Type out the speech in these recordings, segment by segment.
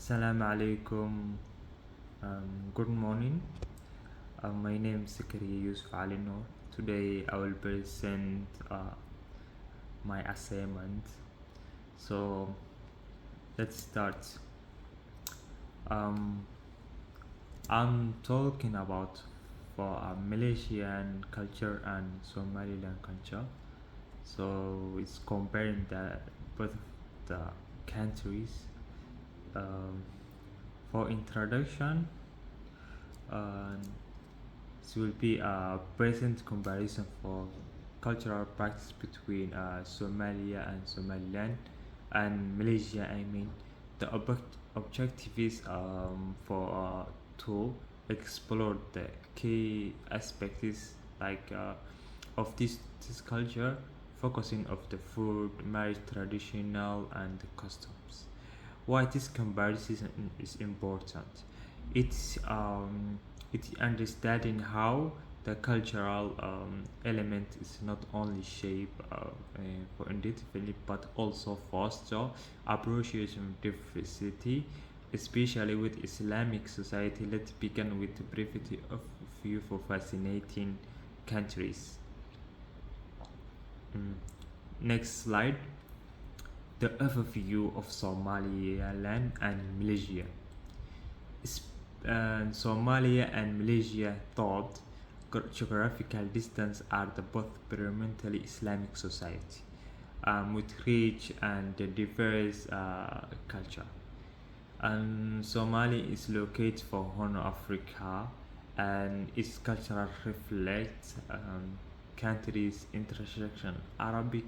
Assalamu alaikum. Good morning. My name is Zakaria Yusuf Ali Noor. Today I will present my assignment. So let's start. Um, I'm talking about for Malaysian culture and Somaliland culture. So it's comparing both of the countries. Um, for introduction, it will be a present comparison for cultural practice between Somalia and Somaliland and Malaysia. I mean, the objective is to explore the key aspects like of this culture, focusing of the food, marriage, traditional and the customs. Why this comparison is important? It's it's understanding how the cultural element is not only shape for individually but also foster appreciation of diversity, especially with Islamic society. Let's begin with the brevity of view for fascinating countries. Mm. Next slide. The overview of Somaliland and Malaysia. Somalia and Malaysia thought geographical distance are the both predominantly Islamic society with rich and diverse culture. And Somalia is located for Horn of Africa, and its culture reflects countries' intersection Arabic,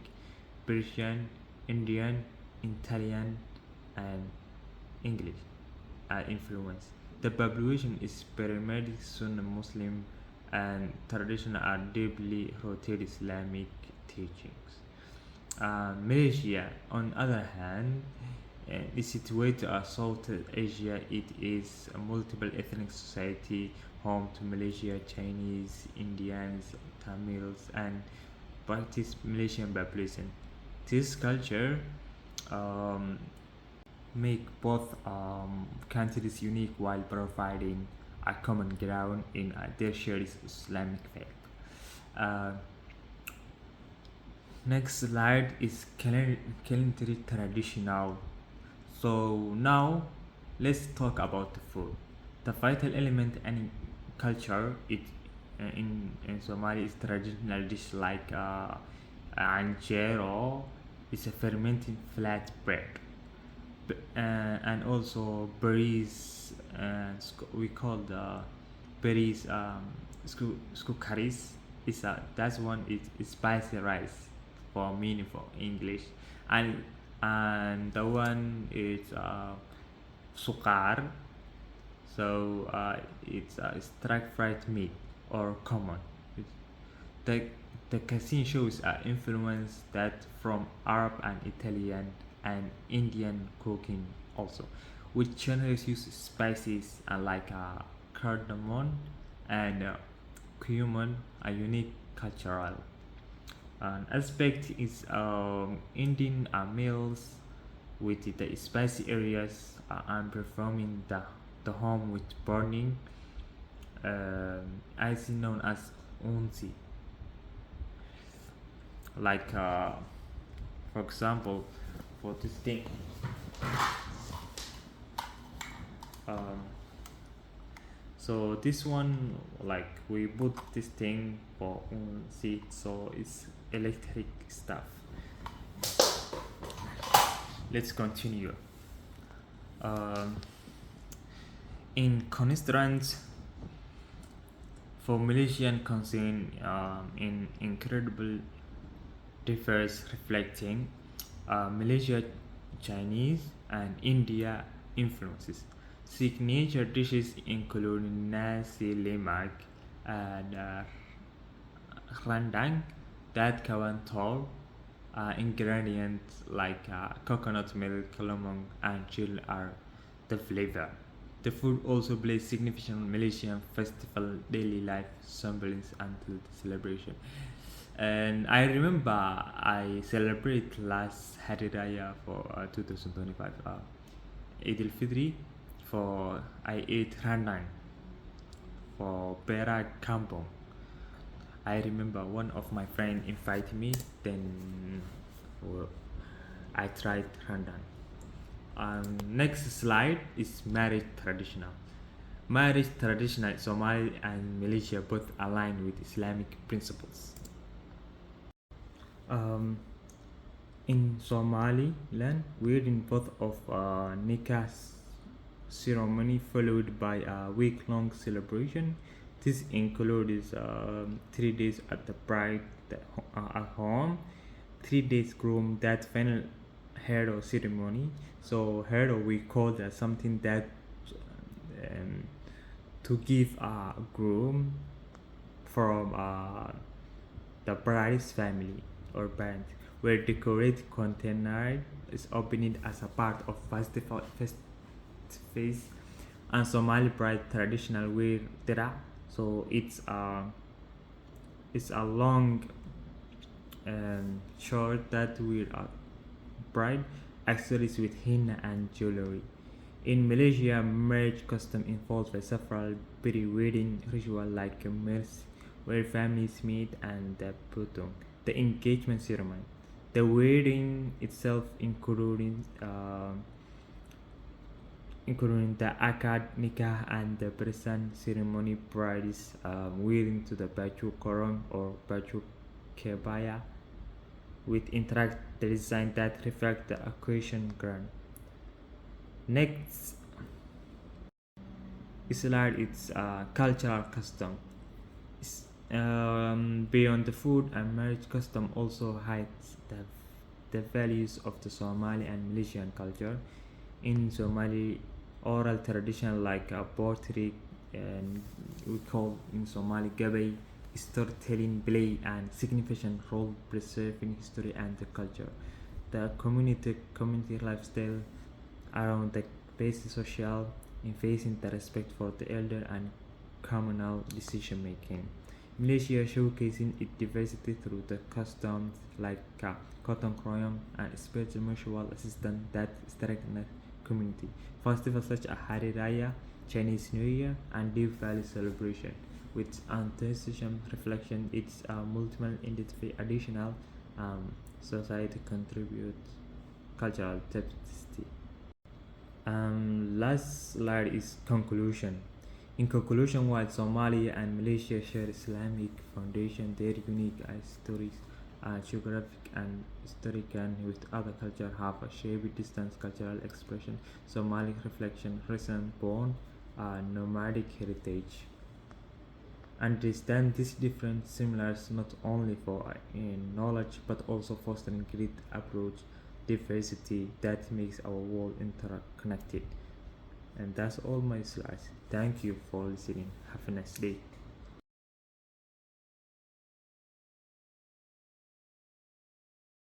Persian, Indian, Italian, and English influence. The population is primarily Sunni Muslim and traditional are deeply rooted Islamic teachings. Malaysia, on the other hand, is situated in South Asia. It is a multiple ethnic society, home to Malaysia, Chinese, Indians, Tamils, and practice Malaysian population. This culture um, make both countries unique while providing a common ground in their shared Islamic faith. Uh, Next slide is culinary traditional. So now let's talk about the food. The vital element in culture in Somalia is traditional dish like anjero, is a fermented flat bread, and also berries. We call the berries skukaris. Is that's one is spicy rice for meaningful English, and the one is sukar. So it's strike fried meat or common. The the cuisine shows influence that from Arab and Italian and Indian cooking also, which generally use spices like cardamom and cumin, a unique cultural an aspect is Indian meals with the spicy areas and performing the home with burning as known as unsi. Like for example, for this thing, um, so this one like we put this thing for unsi, so it's electric stuff. Let's continue. Um, in constraints for Malaysian cuisine in incredible differs reflecting Malaysia, Chinese, and India influences. Signature dishes include nasi lemak and rendang that contain ingredients like coconut milk, lemon, and chili are the flavor. The food also plays significant Malaysian festival daily life semblance until the celebration. And I remember I celebrate last Hari Raya for 2025 Eid al-Fitr for I ate Randan for Pera Kampong. I remember one of my friend invited me, then well, I tried Randan. Next slide is marriage traditional. Marriage traditional Somali and Malaysia both align with Islamic principles. Um, in Somaliland, wedding both of nikah ceremony followed by a week-long celebration. This includes 3 days at the bride at home, 3 days groom that final hero ceremony. So hero we call that something that um, to give a groom from the bride's family or band, where decorated container is opened as a part of festival face and Somali bride traditional wear tera. So it's a long short that wear a bride accessories with henna and jewelry. In Malaysia, marriage custom involves several pre-wedding ritual like a mess where families meet and the putung, the engagement ceremony. The wedding itself including the akad nikah and the present ceremony bride is wearing to the baju korong or baju kebaya with interact design that reflect the occasion grand. Next slide is cultural custom. Beyond the food and marriage custom also hides the values of the Somali and Malaysian culture. In Somali, oral tradition like poetry and we call in Somali gabay, storytelling play and significant role preserving history and the culture. The community lifestyle around the basic social in facing the respect for the elder and communal decision making. Malaysia showcasing its diversity through the customs like cotton kroyong and spiritual mutual assistance that strengthen community. Festivals such as Hari Raya, Chinese New Year, and Deep Valley celebration, with enthusiasm reflection its multiple identity additional society contribute cultural diversity. Last slide is conclusion. In conclusion, while Somalia and Malaysia share Islamic foundation, their unique histories, geographic and historical with other cultures have a shared distance cultural expression, Somali reflection, recent born, nomadic heritage. Understand these different similarities not only for knowledge but also fostering great approach diversity that makes our world interconnected. And that's all my slides. Thank you for listening. Have a nice day.